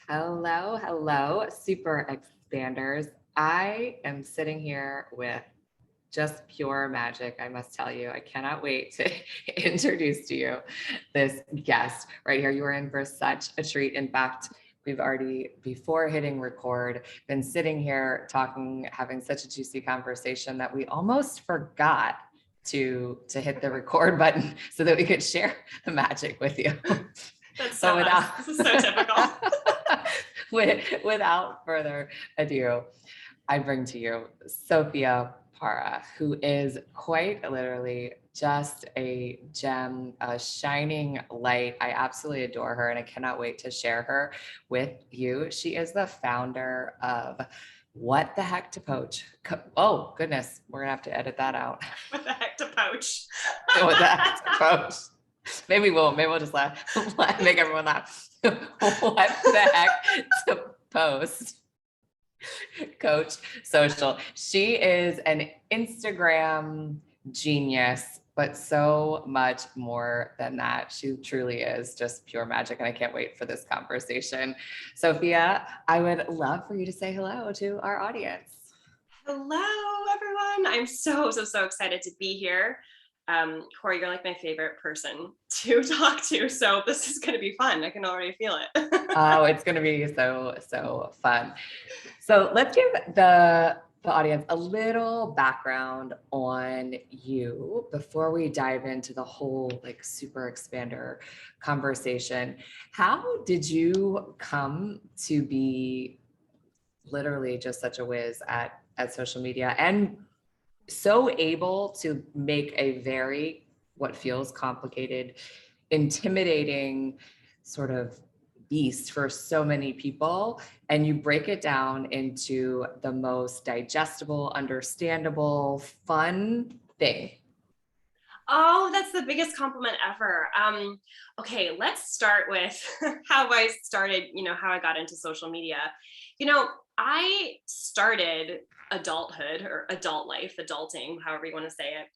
Hello, hello, super expanders. I am sitting here with just pure magic, I must tell you. I cannot wait to introduce to you this guest right here. You are in for such a treat. In fact, we've already, before hitting record, been sitting here talking, having such a juicy conversation that we almost forgot to hit the record button so that we could share the magic with you. That's so But us. This is so typical. without further ado, I bring to you Sophia Parra, who is quite literally just a gem, a shining light. I absolutely adore her and I cannot wait to share her with you. She is the founder of What the Heck to Poach. Oh, goodness, we're gonna have to edit that out. What the heck to poach? What the Heck to Poach. Maybe we'll just laugh, make everyone laugh. What the heck to post? Coach Social. She is an Instagram genius, but so much more than that. She truly is just pure magic, and I can't wait for this conversation. Sophia, I would love for you to say hello to our audience. Hello, everyone. I'm so excited to be here. Corey, you're like my favorite person to talk to, so this is going to be fun. I can already feel it. Oh, it's going to be so fun. So let's give the audience a little background on you before we dive into the whole like super expander conversation. How did you come to be literally just such a whiz at social media and so able to make a very what feels complicated, intimidating sort of beast for so many people, and you break it down into the most digestible, understandable, fun thing? Oh, that's the biggest compliment ever. Okay, let's start with how I started, how I got into social media. I started adulthood or adult life, adulting, however you want to say it,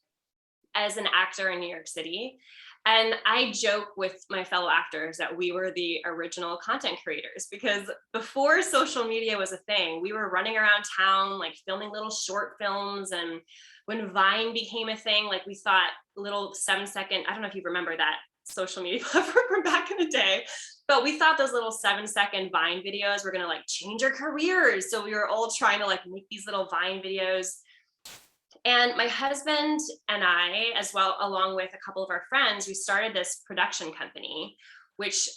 as an actor in New York City. And I joke with my fellow actors that we were the original content creators because before social media was a thing, we were running around town, like filming little short films. And when Vine became a thing, like we thought little 7-second, I don't know if you remember that social media platform from back in the day, but we thought those little 7-second Vine videos were going to like change our careers. So we were all trying to like make these little Vine videos. And my husband and I, as well, along with a couple of our friends, we started this production company, which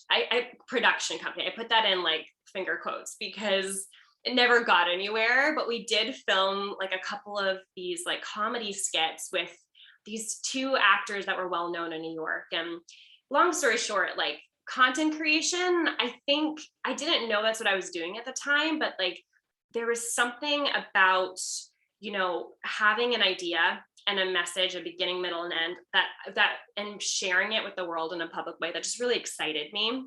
production company, I put that in like finger quotes because it never got anywhere, but we did film like a couple of these like comedy skits with these two actors that were well known in New York. And long story short, like content creation, I think I didn't know that's what I was doing at the time, but like there was something about having an idea and a message, a beginning, middle, and end that and sharing it with the world in a public way that just really excited me.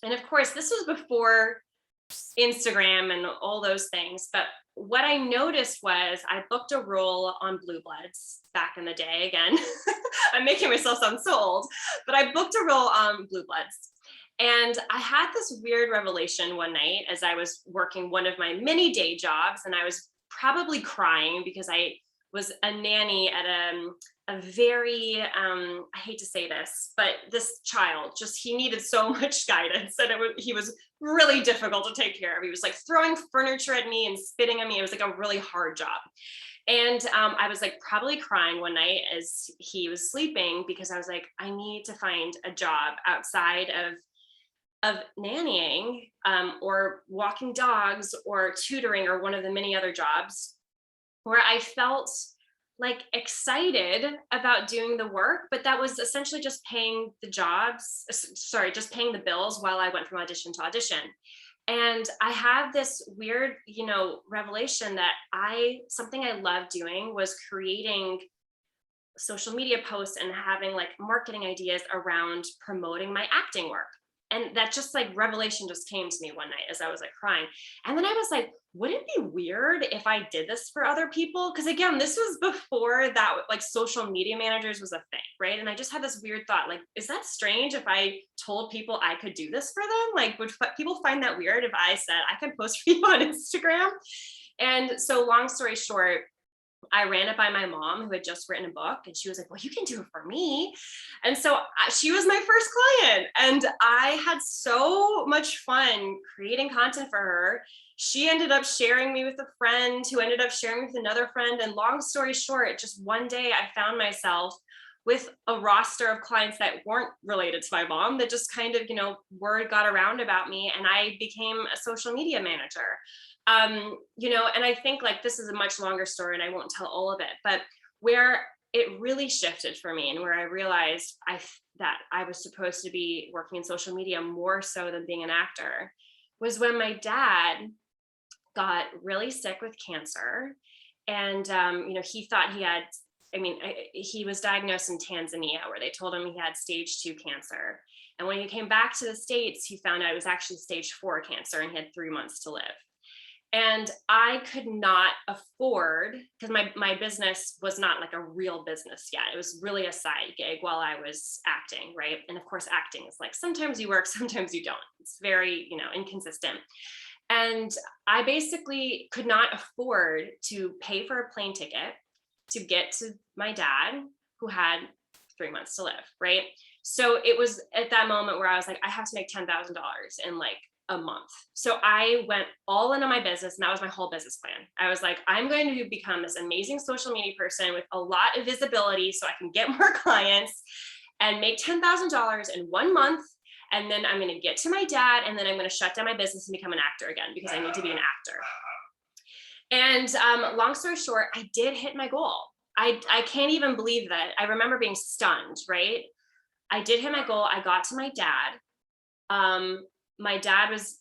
And of course, this was before Instagram and all those things. But what I noticed was I booked a role on Blue Bloods back in the day. Again, I'm making myself sound so old, but I booked a role on Blue Bloods. And I had this weird revelation one night as I was working one of my many day jobs, and I was probably crying because I was a nanny at a very, I hate to say this, but this child just, he needed so much guidance and he was really difficult to take care of. He was like throwing furniture at me and spitting at me. It was like a really hard job. And I was like probably crying one night as he was sleeping because I was like, I need to find a job outside of nannying or walking dogs or tutoring or one of the many other jobs where I felt like excited about doing the work, but that was essentially just paying just paying the bills while I went from audition to audition. And I had this weird, revelation that something I loved doing was creating social media posts and having like marketing ideas around promoting my acting work. And that just like revelation just came to me one night as I was like crying. And then I was like, would it be weird if I did this for other people? Because again, this was before that, like social media managers was a thing, right? And I just had this weird thought, like, is that strange if I told people I could do this for them? Like, would people find that weird if I said I can post for you on Instagram? And so long story short, I ran it by my mom who had just written a book, and she was like, well, you can do it for me. And so she was my first client, and I had so much fun creating content for her. She ended up sharing me with a friend who ended up sharing with another friend. And long story short, just one day I found myself with a roster of clients that weren't related to my mom, that just kind of, word got around about me, and I became a social media manager. And I think like this is a much longer story and I won't tell all of it, but where it really shifted for me and where I realized that I was supposed to be working in social media more so than being an actor was when my dad got really sick with cancer. And, he thought he was diagnosed in Tanzania where they told him he had stage 2 cancer. And when he came back to the States, he found out it was actually stage 4 cancer and he had 3 months to live. And I could not afford, because my business was not like a real business yet. It was really a side gig while I was acting, right? And of course, acting is like, sometimes you work, sometimes you don't. It's very, inconsistent. And I basically could not afford to pay for a plane ticket to get to my dad, who had 3 months to live, right? So it was at that moment where I was like, I have to make $10,000 in like a month. So I went all in on my business, and that was my whole business plan. I was like, I'm going to become this amazing social media person with a lot of visibility so I can get more clients and make $10,000 in 1 month. And then I'm going to get to my dad, and then I'm going to shut down my business and become an actor again because I need to be an actor. And long story short, I did hit my goal. I can't even believe that. I remember being stunned, right? I did hit my goal. I got to my dad. My dad was,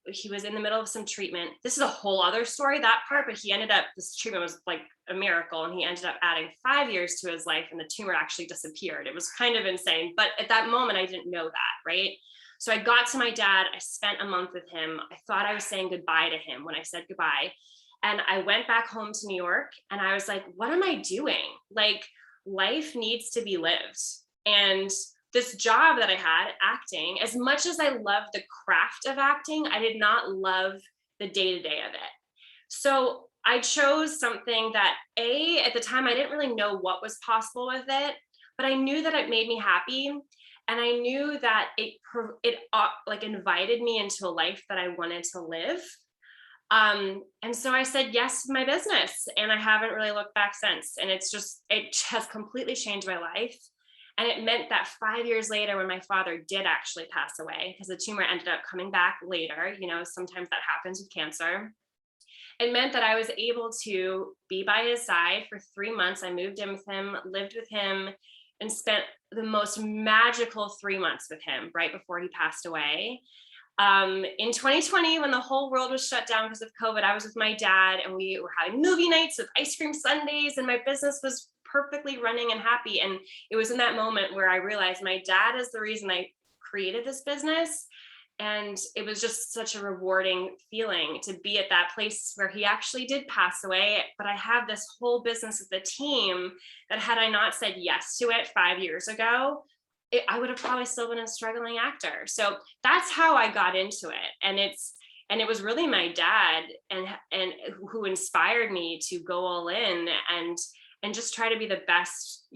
he was in the middle of some treatment. This is a whole other story, that part, but this treatment was like a miracle. And he ended up adding 5 years to his life, and the tumor actually disappeared. It was kind of insane. But at that moment, I didn't know that, right? So I got to my dad. I spent a month with him. I thought I was saying goodbye to him when I said goodbye. And I went back home to New York, and I was like, what am I doing? Like, life needs to be lived. And this job that I had, acting, as much as I loved the craft of acting, I did not love the day-to-day of it. So I chose something that at the time, I didn't really know what was possible with it, but I knew that it made me happy. And I knew that it like invited me into a life that I wanted to live. And so I said yes to my business, and I haven't really looked back since. And it has completely changed my life. And it meant that 5 years later, when my father did actually pass away, because the tumor ended up coming back later, sometimes that happens with cancer. It meant that I was able to be by his side for 3 months. I moved in with him, lived with him, and spent the most magical 3 months with him right before he passed away. In 2020, when the whole world was shut down because of COVID, I was with my dad, and we were having movie nights with ice cream sundaes, and my business was perfectly running and happy. And it was in that moment where I realized my dad is the reason I created this business. And it was just such a rewarding feeling to be at that place where he actually did pass away. But I have this whole business with a team that, had I not said yes to it 5 years ago, I would have probably still been a struggling actor. So that's how I got into it. And it was really my dad and who inspired me to go all in and just try to be the best,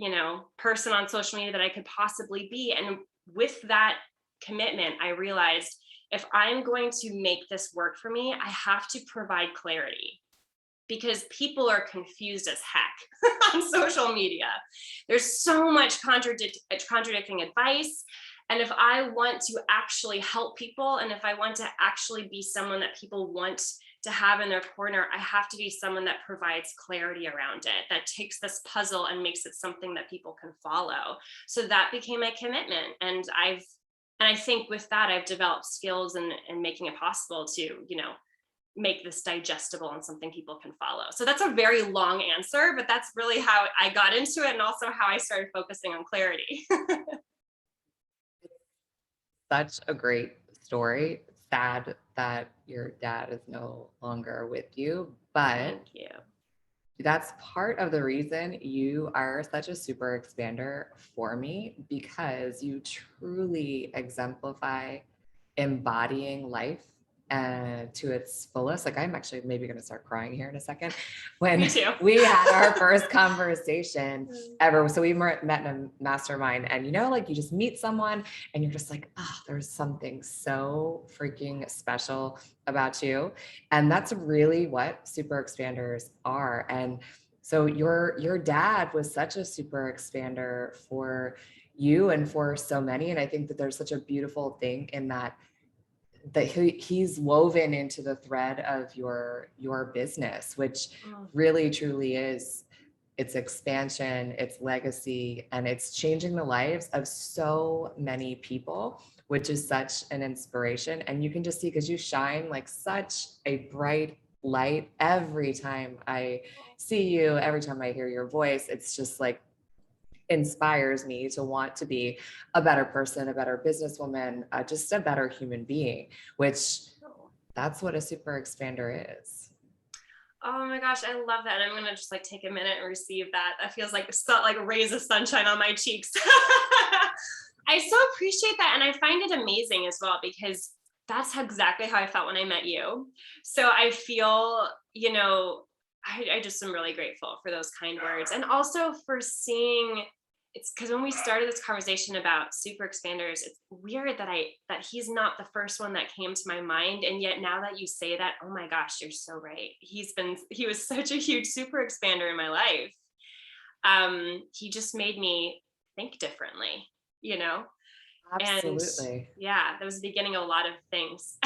person on social media that I could possibly be. And with that commitment, I realized if I'm going to make this work for me, I have to provide clarity, because people are confused as heck on social media. There's so much contradicting advice. And if I want to actually help people, and if I want to actually be someone that people want to have in their corner, I have to be someone that provides clarity around it, that takes this puzzle and makes it something that people can follow. So that became my commitment. And I think with that, I've developed skills in making it possible to, make this digestible and something people can follow. So that's a very long answer, but that's really how I got into it, and also how I started focusing on clarity. such a great story. Sad that your dad is no longer with you, but Thank you. that's part of the reason you are such a super expander for me, because you truly exemplify embodying life to its fullest. Like, I'm actually maybe going to start crying here in a second. Me When too. we had our first conversation ever, so we met in a mastermind, and like you just meet someone and you're just like, oh, there's something so freaking special about you. And that's really what super expanders are. And so your dad was such a super expander for you and for so many. And I think that there's such a beautiful thing in that he's woven into the thread of your business, which Mm. really truly is its expansion, its legacy, and it's changing the lives of so many people, which is such an inspiration. And you can just see, because you shine like such a bright light every time I see you, every time I hear your voice. It's just like inspires me to want to be a better person, a better businesswoman, just a better human being, which that's what a super expander is. Oh my gosh, I love that. And I'm gonna just like take a minute and receive that. That feels like like rays of sunshine on my cheeks. I so appreciate that. And I find it amazing as well, because that's exactly how I felt when I met you. So I feel, I just am really grateful for those kind words. And also for seeing, it's because when we started this conversation about super expanders, it's weird that he's not the first one that came to my mind. And yet now that you say that, oh my gosh, you're so right. He was such a huge super expander in my life. He just made me think differently, you know? And Absolutely. yeah, that was the beginning of a lot of things.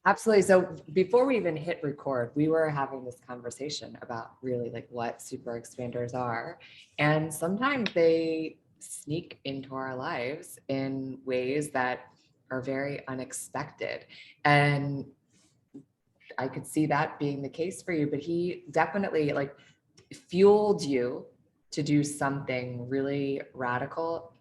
Absolutely. So before we even hit record, we were having this conversation about really like what super expanders are. And sometimes they sneak into our lives in ways that are very unexpected. And I could see that being the case for you, but he definitely like fueled you to do something really radical.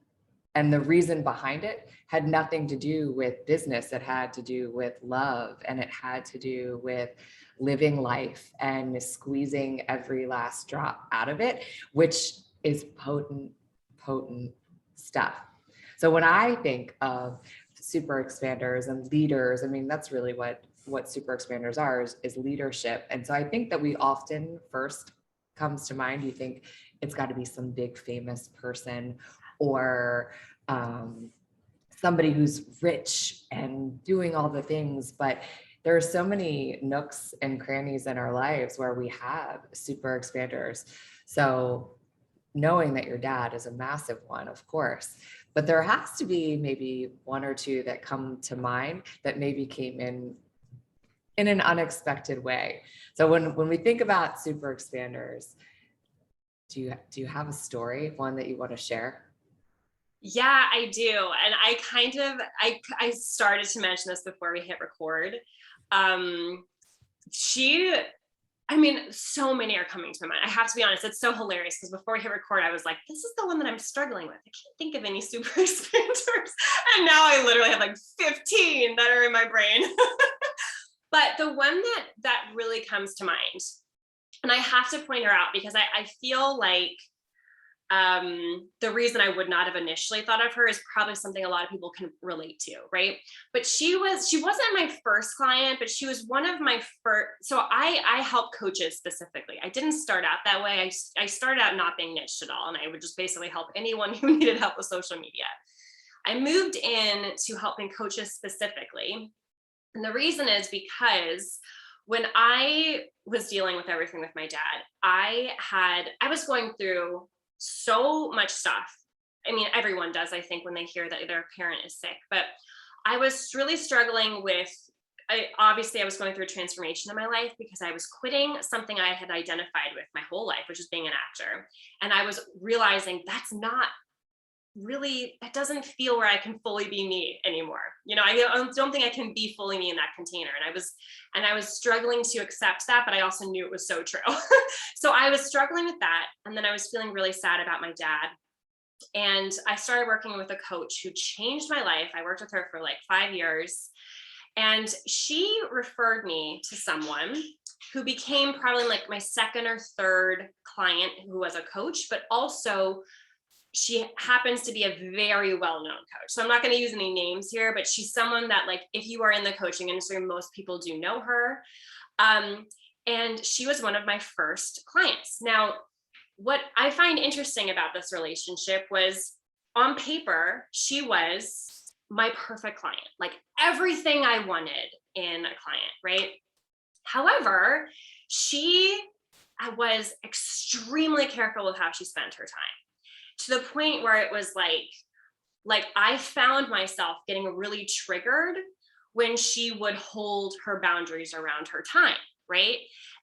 And the reason behind it had nothing to do with business. It had to do with love, and it had to do with living life and squeezing every last drop out of it, which is potent, potent stuff. So when I think of super expanders and leaders, I mean, that's really what super expanders are, is leadership. And so I think that we often first comes to mind, you think it's got to be some big famous person, or somebody who's rich and doing all the things. But there are so many nooks and crannies in our lives where we have super expanders. So knowing that your dad is a massive one, of course, but there has to be maybe one or two that come to mind that maybe came in an unexpected way. So when we think about super expanders, do you have a story, one that you want to share? Yeah, I do. And I started to mention this before we hit record. Um, she, I mean, so many are coming to my mind. I have to be honest, it's so hilarious because before we hit record, I was like, this is the one that I'm struggling with. I can't think of any super expanders. And now I literally have like 15 that are in my brain. But the one that really comes to mind, and I have to point her out because I feel like the reason I would not have initially thought of her is probably something a lot of people can relate to, right? But she wasn't my first client, but she was one of my first. So I help coaches specifically. I didn't start out that way. I started out not being niched at all, and I would just basically help anyone who needed help with social media. I moved in to helping coaches specifically, and the reason is because when I was dealing with everything with my dad, I was going through so much stuff. I mean, everyone does, I think, when they hear that their parent is sick, but I was really struggling with, obviously I was going through a transformation in my life because I was quitting something I had identified with my whole life, which is being an actor. And I was realizing that doesn't feel where I can fully be me anymore. I don't think I can be fully me in that container. And I was struggling to accept that, but I also knew it was so true. So I was struggling with that. And then I was feeling really sad about my dad. And I started working with a coach who changed my life. I worked with her for like 5 years. And she referred me to someone who became probably like my second or third client who was a coach, but also she happens to be a very well-known coach. So I'm not going to use any names here, but she's someone that, like, if you are in the coaching industry, most people do know her. Um, and she was one of my first clients. Now, what I find interesting about this relationship was, on paper, she was my perfect client, like everything I wanted in a client, right? However, she was extremely careful with how she spent her time, to the point where it was like I found myself getting really triggered when she would hold her boundaries around her time, right?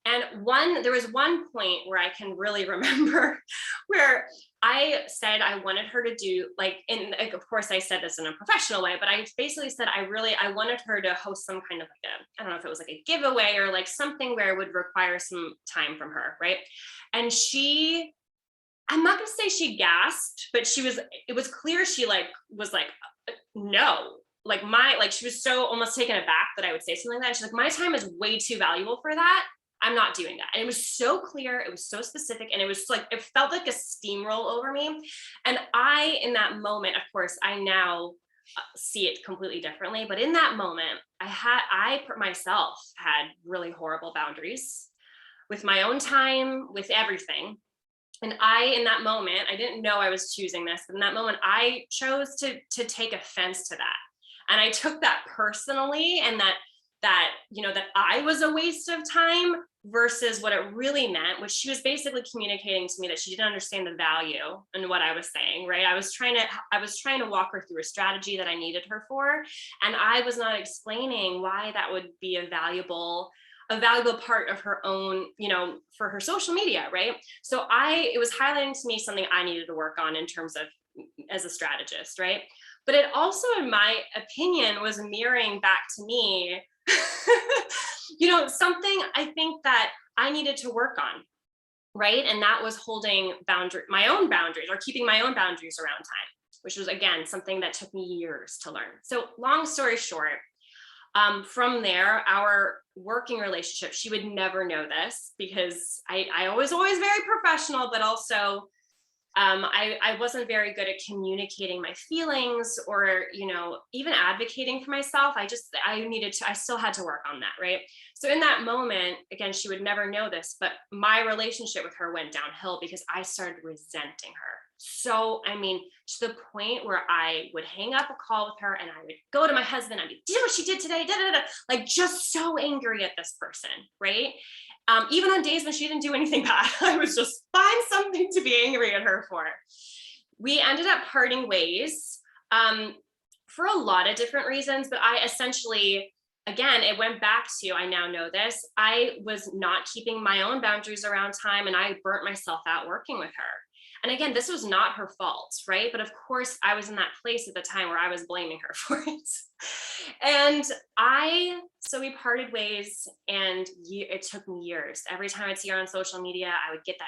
And there was one point where I can really remember where I said I wanted her to do, like, like, of course I said this in a professional way, but I basically said I wanted her to host some kind of like I don't know if it was like a giveaway or like something where it would require some time from her, right? And I'm not gonna say she gasped, but it was clear she was like, no, like she was so almost taken aback that I would say something like that. She's like, my time is way too valuable for that. I'm not doing that. And it was so clear, it was so specific, and it was like, it felt like a steamroll over me. And in that moment, of course, I now see it completely differently. But in that moment, I myself had really horrible boundaries with my own time, with everything. And in that moment, I didn't know I was choosing this, but in that moment, I chose to take offense to that. And I took that personally, and that I was a waste of time, versus what it really meant, which she was basically communicating to me that she didn't understand the value in what I was saying, right? I was trying to walk her through a strategy that I needed her for. And I was not explaining why that would be a valuable part of her own, for her social media, right? So it was highlighting to me something I needed to work on in terms of as a strategist, right? But it also, in my opinion, was mirroring back to me, something I think that I needed to work on, right? And that was holding my own boundaries, or keeping my own boundaries around time, which was, again, something that took me years to learn. So long story short, from there, our working relationship, she would never know this, because I was always very professional, but also I wasn't very good at communicating my feelings, or, even advocating for myself. I still had to work on that, right? So in that moment, again, she would never know this, but my relationship with her went downhill because I started resenting her. So, I mean, to the point where I would hang up a call with her and I would go to my husband. I'd be, "Do you know what she did today?" Da, da, da. Like, just so angry at this person, right? Even on days when she didn't do anything bad, I was just find something to be angry at her for. We ended up parting ways, for a lot of different reasons, but I essentially, again, it went back to, I now know this, I was not keeping my own boundaries around time, and I burnt myself out working with her. And again, this was not her fault, right? But of course, I was in that place at the time where I was blaming her for it. And so we parted ways, and it took me years. Every time I'd see her on social media, I would get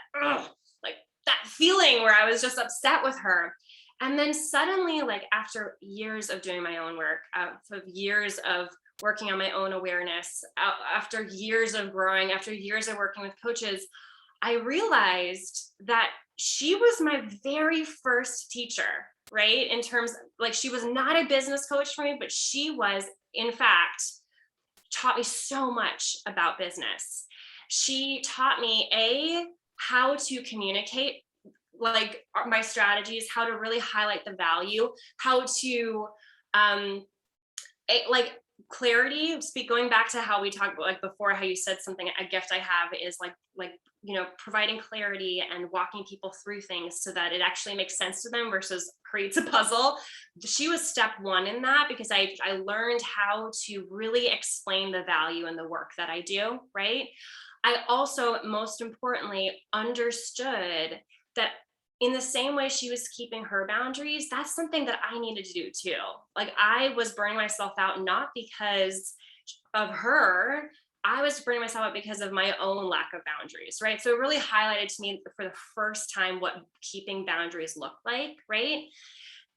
like that feeling where I was just upset with her. And then suddenly, like, after years of doing my own work, after years of working on my own awareness, after years of growing, after years of working with coaches, I realized that she was my very first teacher, right? In terms, like, she was not a business coach for me, but she was, in fact, taught me so much about business. She taught me how to communicate, like, my strategies, how to really highlight the value, how to like, clarity, going back to how we talked about, like, before, how you said something, a gift I have is like providing clarity and walking people through things so that it actually makes sense to them versus creates a puzzle. She was step one in that, because I learned how to really explain the value in the work that I do, right? I also, most importantly, understood that in the same way she was keeping her boundaries, that's something that I needed to do too. Like, I was burning myself out, not because of her, I was burning myself out because of my own lack of boundaries, right? So it really highlighted to me for the first time what keeping boundaries look like, right?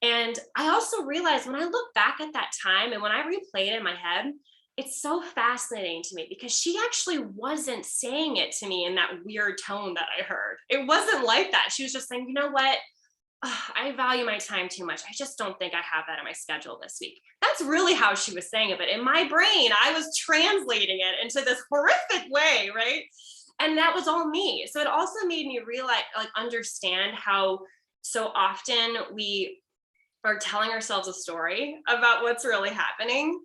And I also realized when I look back at that time and when I replay it in my head, it's so fascinating to me because she actually wasn't saying it to me in that weird tone that I heard. It wasn't like that. She was just saying, you know what? I value my time too much. I just don't think I have that in my schedule this week. That's really how she was saying it. But in my brain, I was translating it into this horrific way, right? And that was all me. So it also made me realize, like, understand how so often we are telling ourselves a story about what's really happening.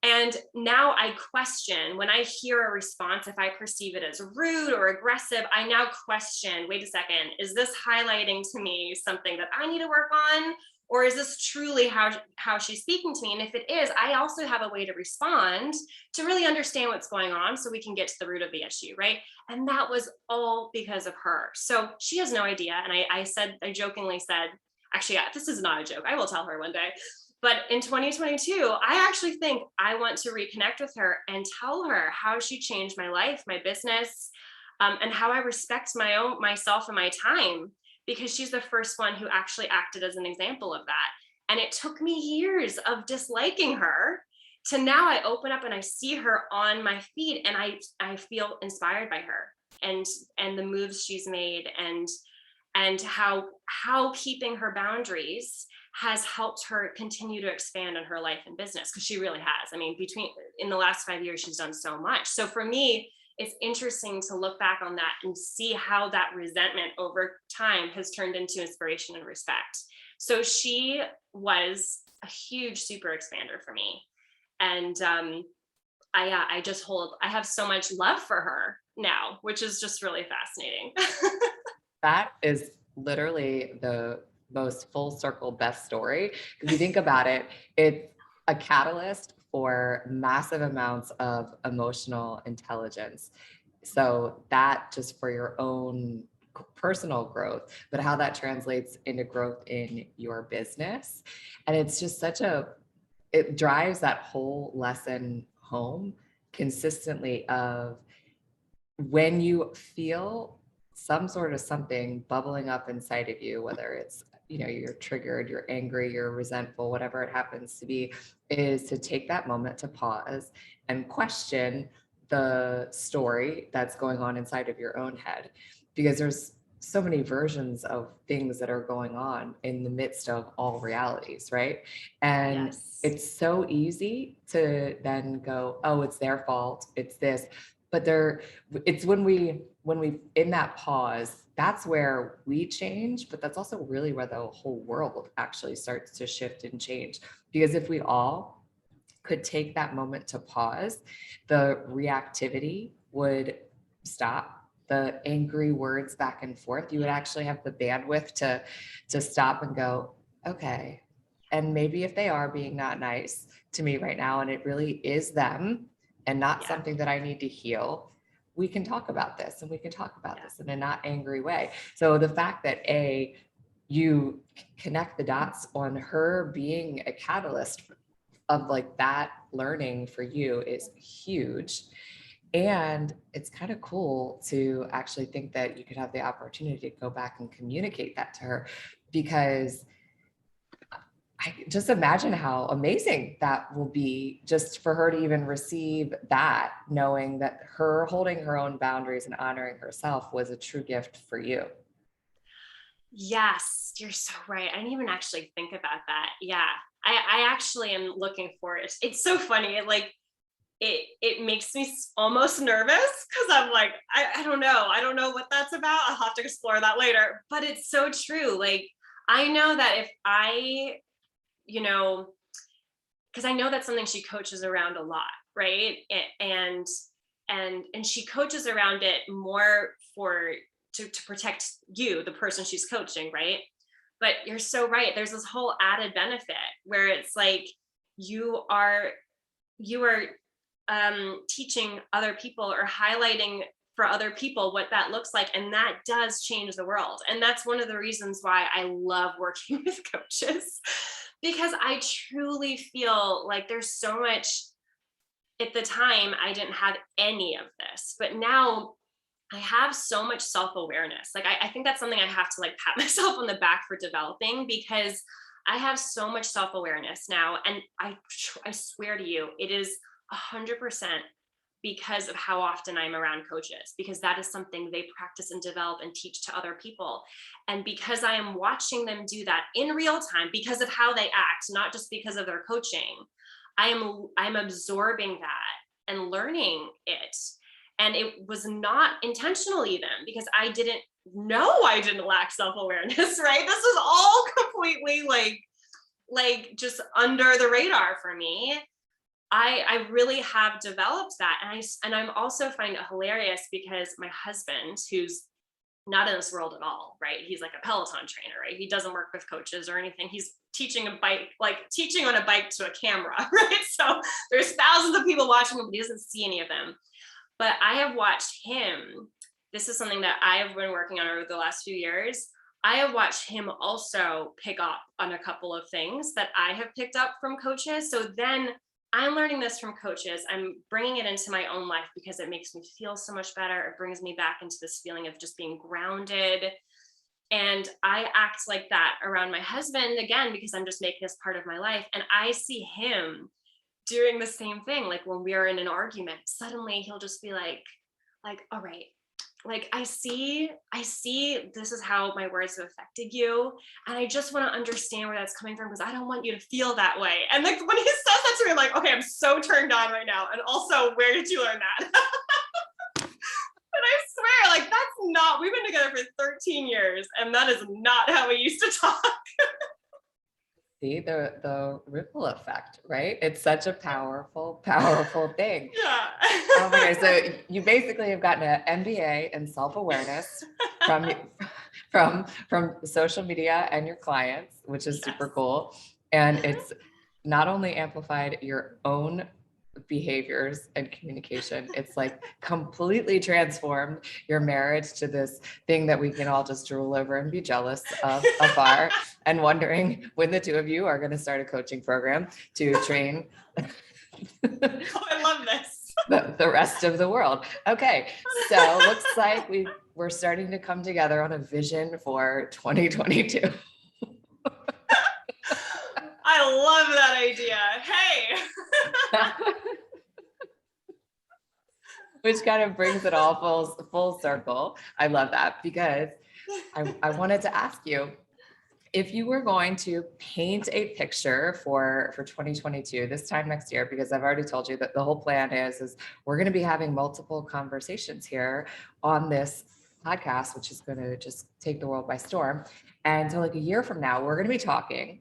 And now I question when I hear a response, if I perceive it as rude or aggressive, I now question, wait a second, is this highlighting to me something that I need to work on? Or is this truly how she's speaking to me? And if it is, I also have a way to respond to really understand what's going on so we can get to the root of the issue, right? And that was all because of her. So she has no idea. And I jokingly said, actually, this is not a joke. I will tell her one day. But in 2022, I actually think I want to reconnect with her and tell her how she changed my life, my business, and how I respect myself and my time, because she's the first one who actually acted as an example of that. And it took me years of disliking her to now I open up and I see her on my feed and I feel inspired by her and the moves she's made and how keeping her boundaries has helped her continue to expand in her life and business, because she really has. I mean, in the last 5 years, she's done so much. So for me, it's interesting to look back on that and see how that resentment over time has turned into inspiration and respect. So she was a huge super expander for me. And I have so much love for her now, which is just really fascinating. That is literally the most full circle best story. If you think about it, it's a catalyst for massive amounts of emotional intelligence. So that just for your own personal growth, but how that translates into growth in your business. And it's just it drives that whole lesson home consistently of when you feel some sort of something bubbling up inside of you, whether it's, you're triggered, you're angry, you're resentful, whatever it happens to be, is to take that moment to pause and question the story that's going on inside of your own head. Because there's so many versions of things that are going on in the midst of all realities, right? And Yes. it's so easy to then go, oh, it's their fault, it's this. But it's when we in that pause, that's where we change, but that's also really where the whole world actually starts to shift and change. Because if we all could take that moment to pause, the reactivity would stop, the angry words back and forth. You would actually have the bandwidth to stop and go, okay, and maybe if they are being not nice to me right now and it really is them and not something that I need to heal, we can talk about this and we can talk about this in a not angry way. So the fact that you connect the dots on her being a catalyst of like that learning for you is huge. And it's kind of cool to actually think that you could have the opportunity to go back and communicate that to her, because I just imagine how amazing that will be just for her to even receive that, knowing that her holding her own boundaries and honoring herself was a true gift for you. Yes, you're so right. I didn't even actually think about that. Yeah, I actually am looking forward. It's so funny. It makes me almost nervous because I'm like, I don't know. I don't know what that's about. I'll have to explore that later. But it's so true. Like, I know that if because I know that's something she coaches around a lot, right? And she coaches around it more to protect you, the person she's coaching, right? But you're so right. There's this whole added benefit where it's like you are teaching other people or highlighting for other people what that looks like, and that does change the world. And that's one of the reasons why I love working with coaches, because I truly feel like there's so much at the time, I didn't have any of this, but now I have so much self-awareness. Like I think that's something I have to like pat myself on the back for developing, because I have so much self-awareness now. And I swear to you, it is 100% because of how often I'm around coaches, because that is something they practice and develop and teach to other people. And because I am watching them do that in real time, because of how they act, not just because of their coaching, I'm absorbing that and learning it. And it was not intentional even, because I didn't know I didn't lack self-awareness, right? This is all completely like just under the radar for me. I really have developed that. And I'm also find it hilarious because my husband, who's not in this world at all, right? He's like a Peloton trainer, right? He doesn't work with coaches or anything. He's teaching a bike, like teaching on a bike to a camera, right? So there's thousands of people watching him, but he doesn't see any of them. But I have watched him. This is something that I have been working on over the last few years. I have watched him also pick up on a couple of things that I have picked up from coaches. So then I'm learning this from coaches. I'm bringing it into my own life because it makes me feel so much better. It brings me back into this feeling of just being grounded. And I act like that around my husband again, because I'm just making this part of my life. And I see him doing the same thing. Like when we are in an argument, suddenly he'll just be like, all right, like I see this is how my words have affected you, and I just want to understand where that's coming from, because I don't want you to feel that way. And like when he says that to me, I'm like, okay, I'm so turned on right now. And also, where did you learn that? But I swear, like that's not, we've been together for 13 years and that is not how we used to talk. See the ripple effect, right? It's such a powerful, powerful thing. Yeah. Oh my God. So you basically have gotten an MBA in self-awareness from social media and your clients, which is super cool. And it's not only amplified your own behaviors and communication, it's like completely transformed your marriage to this thing that we can all just drool over and be jealous of afar, and wondering when the two of you are going to start a coaching program to train Oh, I love this. the rest of the world. Okay, so looks like we're starting to come together on a vision for 2022. I love that idea. Hey. Which kind of brings it all full circle. I love that, because I wanted to ask you, if you were going to paint a picture for 2022, this time next year, because I've already told you that the whole plan is we're going to be having multiple conversations here on this podcast, which is going to just take the world by storm. And so like a year from now, we're going to be talking,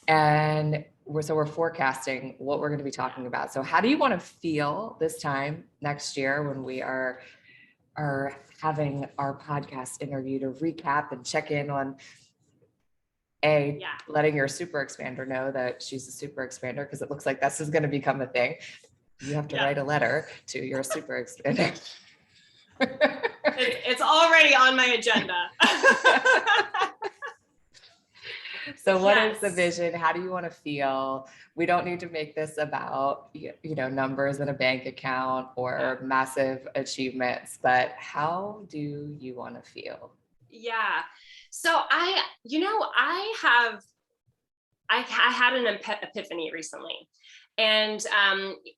and we're forecasting what we're going to be talking about. So how do you want to feel this time next year when we are having our podcast interview to recap and check in on letting your super expander know that she's a super expander, because it looks like this is going to become a thing. You have to write a letter to your super expander. It's already on my agenda. So what is the vision? How do you want to feel? We don't need to make this about, numbers in a bank account or massive achievements, but how do you want to feel? Yeah. So I had an epiphany recently. And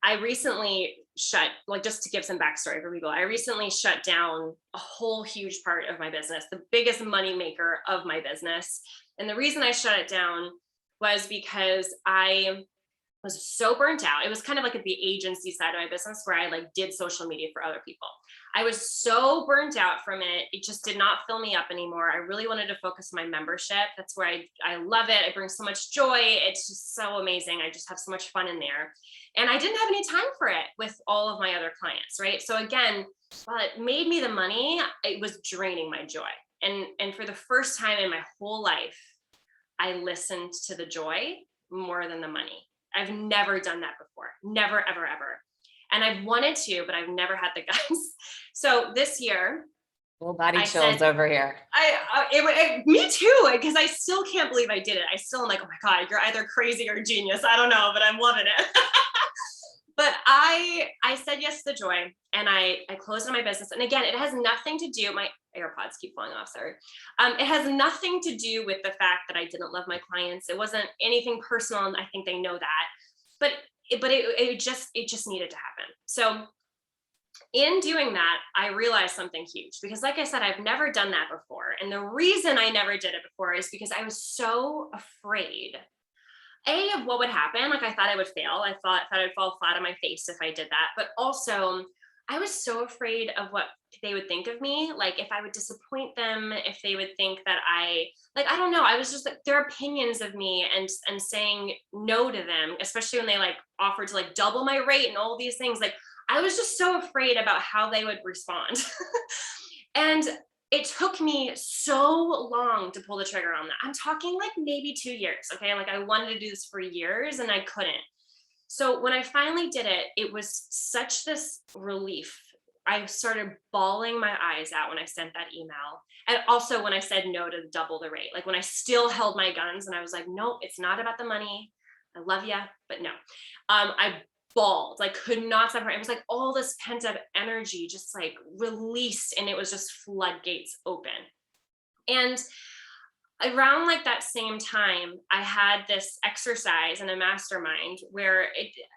I recently just to give some backstory for people, I recently shut down a whole huge part of my business, the biggest money maker of my business. And the reason I shut it down was because I was so burnt out. It was kind of like at the agency side of my business where I did social media for other people. I was so burnt out from it. It just did not fill me up anymore. I really wanted to focus on my membership. That's where I love it. I bring so much joy. It's just so amazing. I just have so much fun in there. And I didn't have any time for it with all of my other clients, right? So again, while it made me the money, it was draining my joy. And for the first time in my whole life, I listened to the joy more than the money. I've never done that before. Never, ever, ever. And I've wanted to, but I've never had the guts. So this year, full body chills over here. Me too, because I still can't believe I did it. I still am like, oh my God, you're either crazy or genius. I don't know, but I'm loving it. But I said yes to the joy, and I closed on my business. And again, it has nothing to do, my AirPods keep falling off, sorry. It has nothing to do with the fact that I didn't love my clients. It wasn't anything personal, and I think they know that. But it just needed to happen. So in doing that, I realized something huge, because, like I said, I've never done that before. And the reason I never did it before is because I was so afraid, of what would happen. Like, I thought I would fail. I thought I'd fall flat on my face if I did that. But also, I was so afraid of what they would think of me. Like, if I would disappoint them, if they would think that I don't know. I was just like, their opinions of me, and saying no to them, especially when they like offered to like double my rate and all these things. Like, I was just so afraid about how they would respond. And it took me so long to pull the trigger on that. I'm talking like maybe 2 years. Okay. Like, I wanted to do this for years and I couldn't. So when I finally did it, it was such this relief. I started bawling my eyes out when I sent that email. And also when I said no to double the rate, like when I still held my guns and I was like, no, it's not about the money. I love you, but no. I bawled, like could not stop crying. It was like all this pent up energy just like released, and it was just floodgates open. And around like that same time, I had this exercise in a mastermind where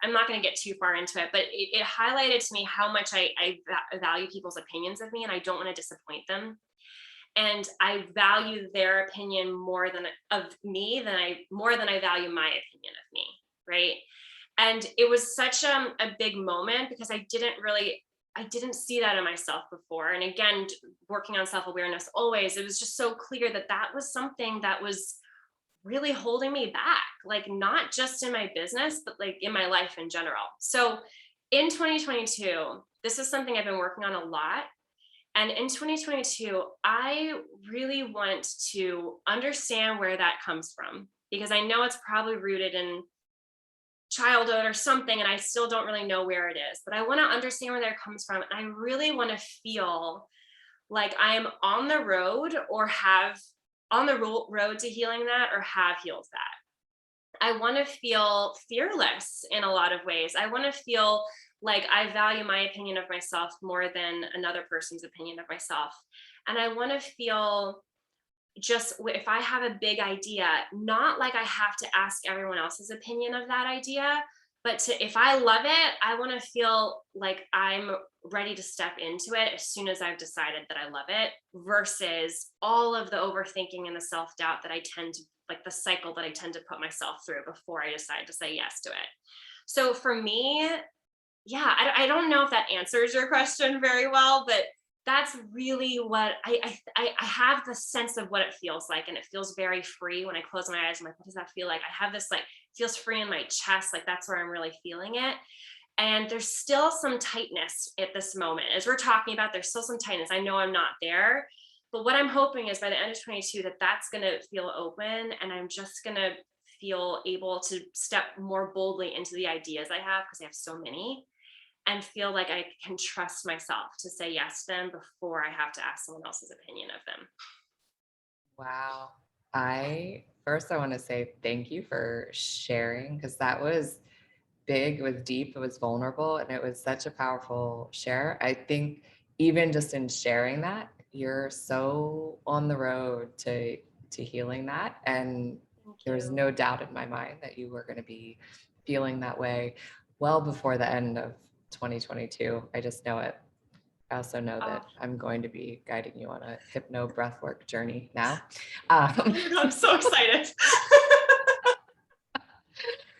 I'm not going to get too far into it, but it highlighted to me how much I value people's opinions of me, and I don't want to disappoint them. And I value their opinion more than of me more than I value my opinion of me. Right. And it was such a big moment, because I didn't see that in myself before. And again, working on self-awareness always, it was just so clear that that was something that was really holding me back, like not just in my business, but like in my life in general. So in 2022, this is something I've been working on a lot. And in 2022, I really want to understand where that comes from, because I know it's probably rooted in childhood or something, and I still don't really know where it is, but I want to understand where that comes from. And I really want to feel like I'm on the road, or have on the road to healing that, or have healed that. I want to feel fearless in a lot of ways. I want to feel like I value my opinion of myself more than another person's opinion of myself. And I want to feel, just if I have a big idea, not like I have to ask everyone else's opinion of that idea, but if I love it, I want to feel like I'm ready to step into it as soon as I've decided that I love it, versus all of the overthinking and the self-doubt that I tend to, like the cycle that I tend to put myself through before I decide to say yes to it. So for me, yeah, I don't know if that answers your question very well, but that's really what I have the sense of what it feels like. And it feels very free when I close my eyes. I'm like, what does that feel like? I have this, like, feels free in my chest. Like, that's where I'm really feeling it. And there's still some tightness at this moment. As we're talking about, there's still some tightness. I know I'm not there, but what I'm hoping is by the end of 22, that's going to feel open, and I'm just going to feel able to step more boldly into the ideas I have, because I have so many, and feel like I can trust myself to say yes to them before I have to ask someone else's opinion of them. Wow. I want to say thank you for sharing, because that was big, it was deep, it was vulnerable, and it was such a powerful share. I think even just in sharing that, you're so on the road to healing that. And Thank there's you. no doubt in my mind that you were going to be feeling that way well before the end of 2022. I just know it. I also know Oh, that I'm going to be guiding you on a hypno breathwork journey now. I'm so excited.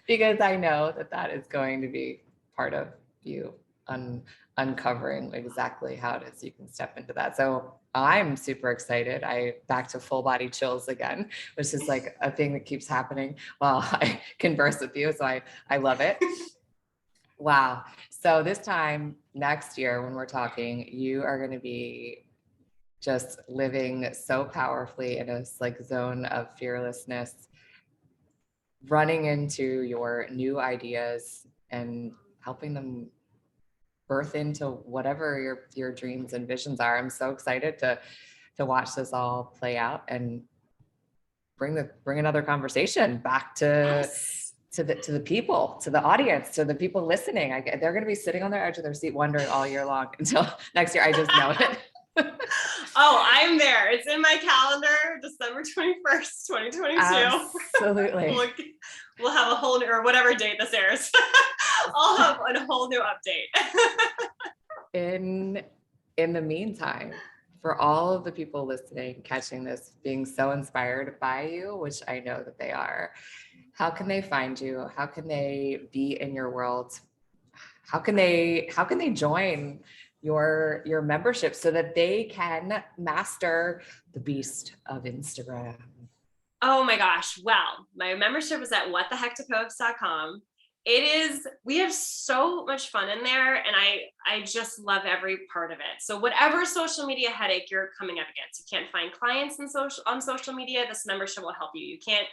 Because I know that that is going to be part of you uncovering exactly how it is you can step into that. So I'm super excited. I back to full body chills again, which is like a thing that keeps happening while I converse with you. So I love it. Wow. So this time next year when we're talking, you are going to be just living so powerfully in a like zone of fearlessness, running into your new ideas and helping them birth into whatever your dreams and visions are. I'm so excited to watch this all play out and bring another conversation back Yes. to the people, to the audience, to the people listening. They're going to be sitting on their edge of their seat wondering all year long until next year. I just know it. Oh, I'm there. It's in my calendar, December 21st, 2022. Absolutely. We'll have a whole new, or whatever date this airs. I'll have a whole new update. In the meantime, for all of the people listening, catching this, being so inspired by you, which I know that they are, how can they find you? How can they be in your world? How can they join your membership so that they can master the beast of Instagram? Oh my gosh. Well, my membership is at whatthehectopost.com. We have so much fun in there, and I just love every part of it. So whatever social media headache you're coming up against, you can't find clients on social media, this membership will help you. You can't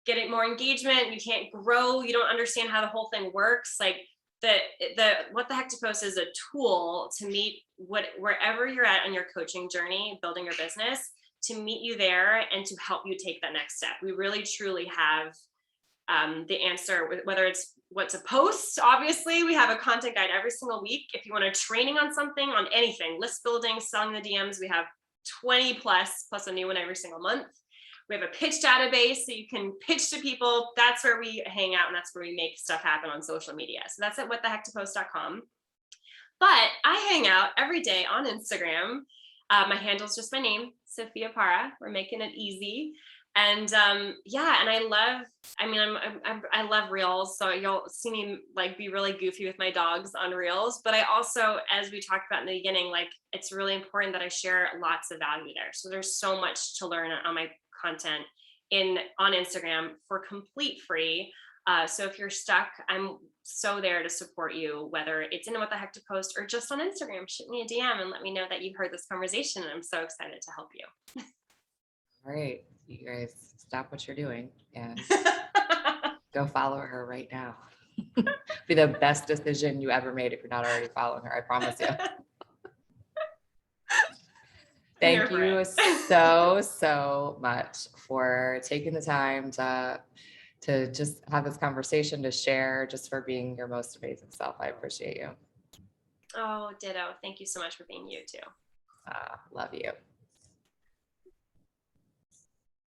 get it more engagement, you can't grow, you don't understand how the whole thing works. Like the What the Heck to Post is a tool to meet wherever you're at on your coaching journey, building your business, to meet you there and to help you take that next step. We really truly have the answer, whether it's what to post. Obviously, we have a content guide every single week. If you want a training on something, on anything, list building, selling the DMs, we have 20 plus a new one every single month. We have a pitch database so you can pitch to people. That's where we hang out, and that's where we make stuff happen on social media. So that's at whatthehectopost.com. But I hang out every day on Instagram. My handle is just my name, Sophia Parra. We're making it easy. And yeah, and I love reels. So you'll see me like be really goofy with my dogs on reels. But I also, as we talked about in the beginning, like it's really important that I share lots of value there. So there's so much to learn on my content on Instagram for complete free. So if you're stuck, I'm so there to support you, whether it's in What the Heck to Post or just on Instagram. Shoot me a DM and let me know that you heard this conversation. And I'm so excited to help you. All right, you guys stop what you're doing and go follow her right now. Be the best decision you ever made if you're not already following her. I promise you. Thank you so much for taking the time to just have this conversation, to share, just for being your most amazing self. I appreciate you. Oh, ditto. Thank you so much for being you too. Love you.